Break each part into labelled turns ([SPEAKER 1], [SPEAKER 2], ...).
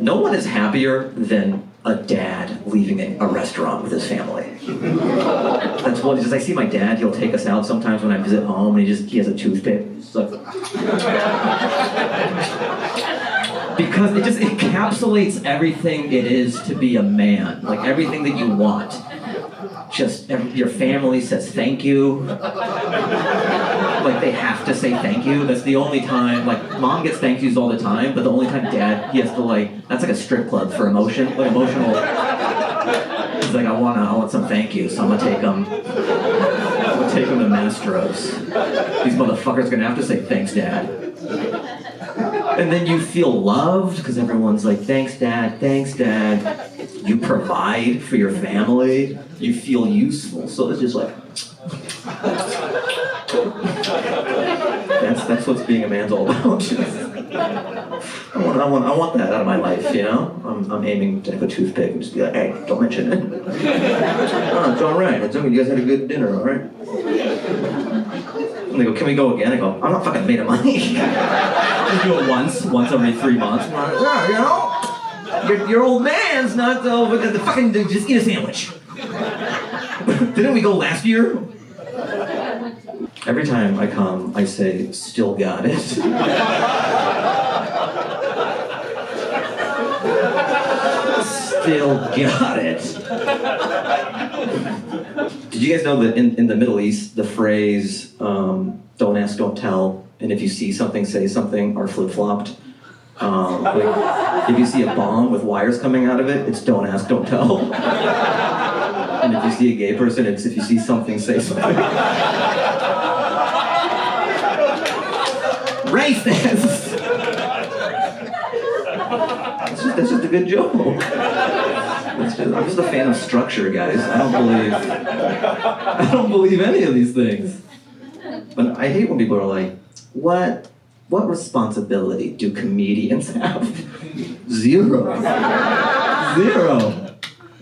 [SPEAKER 1] No one is happier than a dad leaving a restaurant with his family. That's what, just I see my dad, he'll take us out sometimes when I visit home, and he has a toothpick. It's like, because it just encapsulates everything it is to be a man, like everything that you want. Just your family says thank you. Like they have to say thank you. That's the only time, like mom gets thank yous all the time, but the only time dad, he has to that's like a strip club for emotional. He's like, I want some thank yous, so I'm gonna take him to Mastro's. These motherfuckers are gonna have to say thanks, Dad. And then you feel loved because everyone's like, thanks, Dad, thanks, Dad. You provide for your family. You feel useful. So it's just like, that's what being a man's all about. I want that out of my life, you know? I'm aiming to have a toothpick and just be like, hey, don't mention it. Oh, it's all right. It's okay. You guys had a good dinner, all right? And they go, can we go again? I go, I'm not fucking made of money. Just do it once every 3 months. I'm like, yeah, you know? Your old man's not the fucking just eat a sandwich. Didn't we go last year? Every time I come, I say, still got it. Still got it. Did you guys know that in the Middle East, the phrase, don't ask, don't tell, and if you see something, say something, are flip-flopped? Like, if you see a bomb with wires coming out of it, it's don't ask, don't tell. And if you see a gay person, it's if you see something, say something. Racist! That's just a good joke. I'm just a fan of structure, guys. I don't believe any of these things. But I hate when people are like, what responsibility do comedians have? Zero.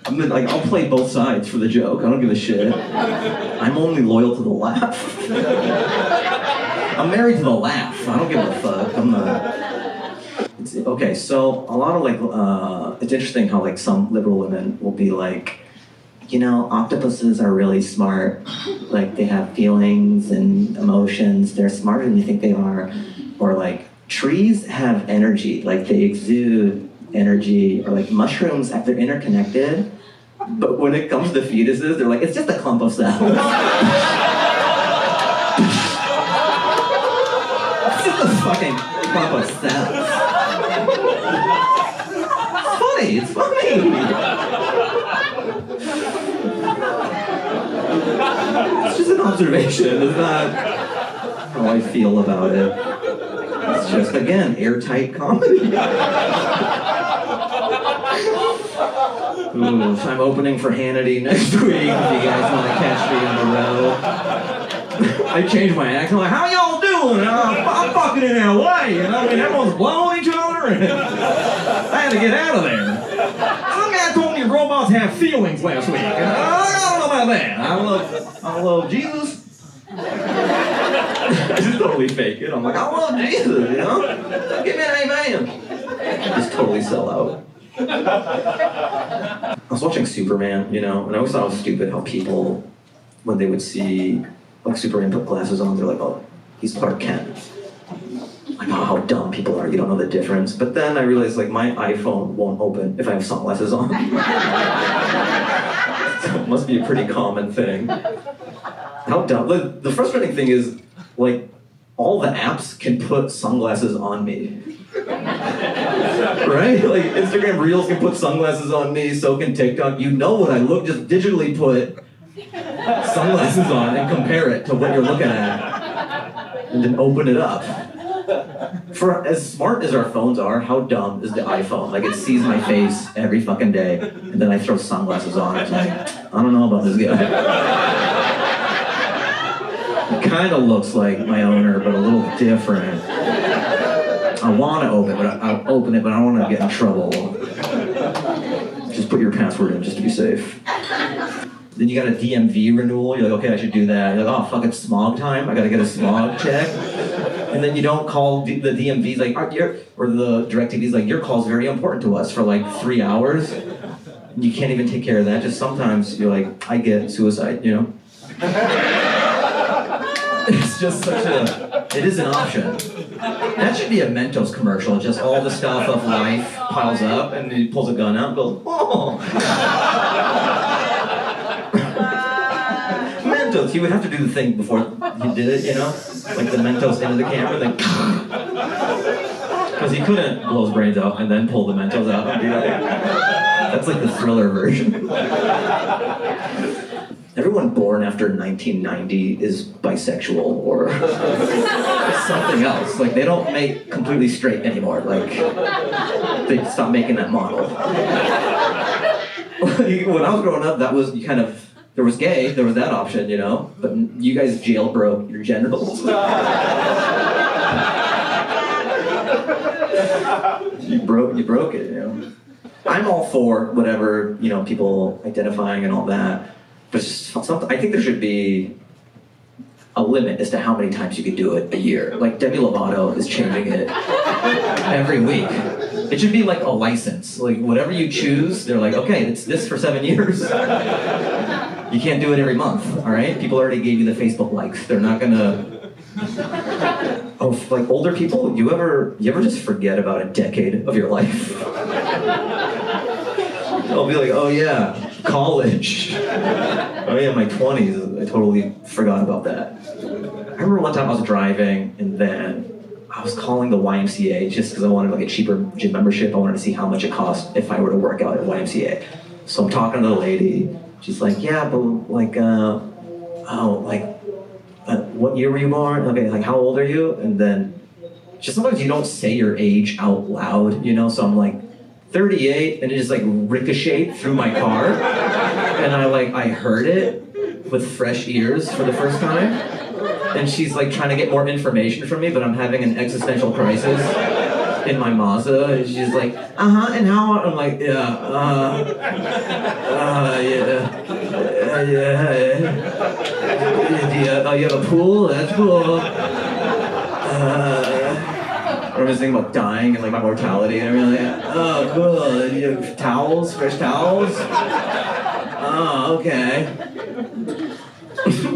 [SPEAKER 1] I'll play both sides for the joke. I don't give a shit. I'm only loyal to the laugh. I'm married to the laugh. I don't give a fuck. Okay, so a lot of it's interesting how some liberal women will be like, you know, octopuses are really smart. Like they have feelings and emotions. They're smarter than you think they are. Or trees have energy. Like they exude energy. Or mushrooms, they're interconnected. But when it comes to fetuses, they're like, it's just a clump of cells. It's just a fucking clump of cells. It's funny. It's just an observation. It's not how I feel about it. It's just, again, airtight comedy. Ooh, so I'm opening for Hannity next week if you guys want to catch me on the road. I changed my accent. Like, how y'all doing? I'm fucking in LA, you know? I mean, everyone's blowing each other, and I had to get out of there. Some guy told me robots have feelings last week. I don't know about that. I love Jesus. I just totally fake it. I'm like, I love Jesus, you know? Give me an amen. Just totally sell out. I was watching Superman, you know, and I always thought it was stupid how people, when they would see Superman put glasses on, they're like, oh, he's Clark Kent. Like, oh, how dumb people are, you don't know the difference. But then I realized, my iPhone won't open if I have sunglasses on. So it must be a pretty common thing. How dumb. The frustrating thing is, all the apps can put sunglasses on me. Right? Instagram Reels can put sunglasses on me, so can TikTok. You know what I look, just digitally put sunglasses on and compare it to what you're looking at. And then open it up. For as smart as our phones are, how dumb is the iPhone? It sees my face every fucking day, and then I throw sunglasses on. It's like, I don't know about this guy. It kind of looks like my owner, but a little different. I want to open it, but I'll open it, but I don't want to get in trouble. Just put your password in, just to be safe. Then you got a DMV renewal. You're like, okay, I should do that. You're like, oh, fuck, it's smog time. I got to get a smog check. And then you don't call the DMV's like, or the DirecTV's like, your call's very important to us for like 3 hours. And you can't even take care of that. Just sometimes you're like, I get suicide, you know? It's just it is an option. That should be a Mentos commercial. Just all the stuff of life piles up and he pulls a gun out and goes, oh. Mentos, he would have to do the thing before he did it, you know? Like the Mentos into the camera, then because he couldn't blow his brains out and then pull the Mentos out and do that. That's like the Thriller version. Everyone born after 1990 is bisexual or something else. Like, they don't make completely straight anymore. Like, they stopped making that model. When I was growing up, that was there was gay, there was that option, you know? But you guys jailbroke your genitals. You broke it, you know? I'm all for whatever, you know, people identifying and all that. But I think there should be a limit as to how many times you could do it a year. Like Demi Lovato is changing it every week. It should be like a license. Like whatever you choose, they're like, okay, it's this for 7 years. You can't do it every month, all right? People already gave you the Facebook likes. They're not gonna... Oh, like older people, you ever just forget about a decade of your life? I'll be like, oh yeah, college. Oh yeah, my 20s, I totally forgot about that. I remember one time I was driving and then I was calling the YMCA just because I wanted like a cheaper gym membership. I wanted to see how much it cost if I were to work out at YMCA. So I'm talking to the lady. She's like, yeah, but like, what year were you born? Okay, like how old are you? And then just sometimes you don't say your age out loud, you know? So I'm like, 38, and it just like ricocheted through my car. And I heard it with fresh ears for the first time. And she's like trying to get more information from me, but I'm having an existential crisis in my Mazda. And she's like, and how? I'm like, yeah. You have a pool? That's cool. I'm just thinking about dying and like my mortality and everything. Like, oh, cool. You have towels? Fresh towels? Oh, okay.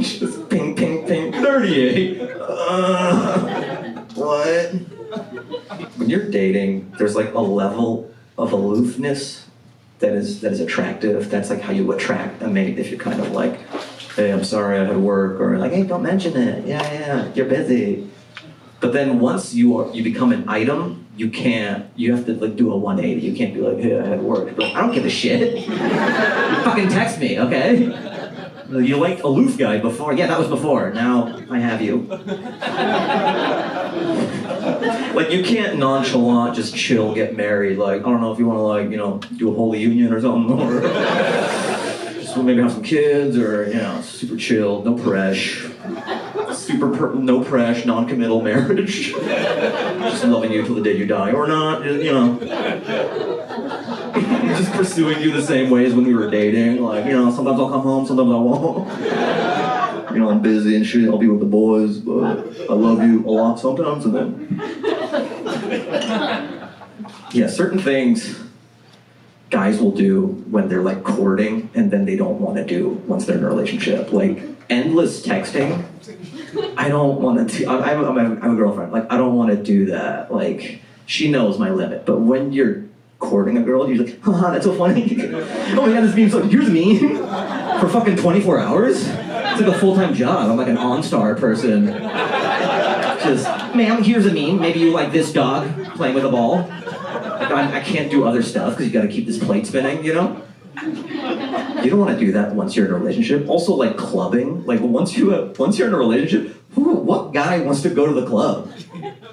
[SPEAKER 1] Just ping, ping, ping. 38. What? When you're dating, there's like a level of aloofness that is attractive. That's like how you attract a mate if you're kind of like, hey, I'm sorry I had work, or like, hey, don't mention it. Yeah, you're busy. But then once you become an item, you have to like do a 180. You can't be like, hey, I had work. But I don't give a shit. You fucking text me, okay? You liked aloof guy before. Yeah, that was before. Now I have you. Like you can't nonchalant just chill, get married. Like, I don't know if you want to like, you know, do a holy union or something, or just maybe have some kids, or, you know, super chill, no pressure. No pressure, non-committal marriage. Just loving you till the day you die, or not, you know. Just pursuing you the same way as when we were dating. Like, you know, sometimes I'll come home, sometimes I won't. You know, I'm busy and shit, I'll be with the boys, but I love you a lot sometimes, and then... Yeah, certain things guys will do when they're like courting, and then they don't want to do once they're in a relationship. Like, endless texting. I don't want to. I have a girlfriend. Like, I don't want to do that. Like, she knows my limit. But when you're courting a girl, you're like, haha, that's so funny. Oh my god, this meme's so. Here's a meme for fucking 24 hours. It's like a full-time job. I'm like an OnStar person. Just, ma'am, here's a meme. Maybe you like this dog playing with a ball. Like, I can't do other stuff because you got to keep this plate spinning, you know. You don't want to do that once you're in a relationship. Also, like clubbing. Like once you're in a relationship, what guy wants to go to the club?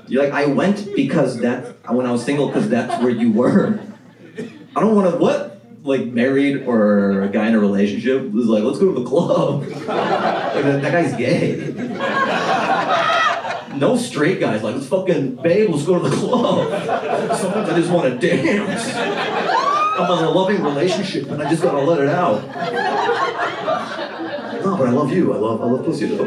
[SPEAKER 1] You're like, I went because when I was single, because that's where you were. I don't want to. What? Like married or a guy in a relationship is like, let's go to the club. Like that guy's gay. No straight guys like, let's fucking babe, let's go to the club. Sometimes I just want to dance. I'm in a loving relationship and I just gotta let it out. No, but I love you. I love pussy though.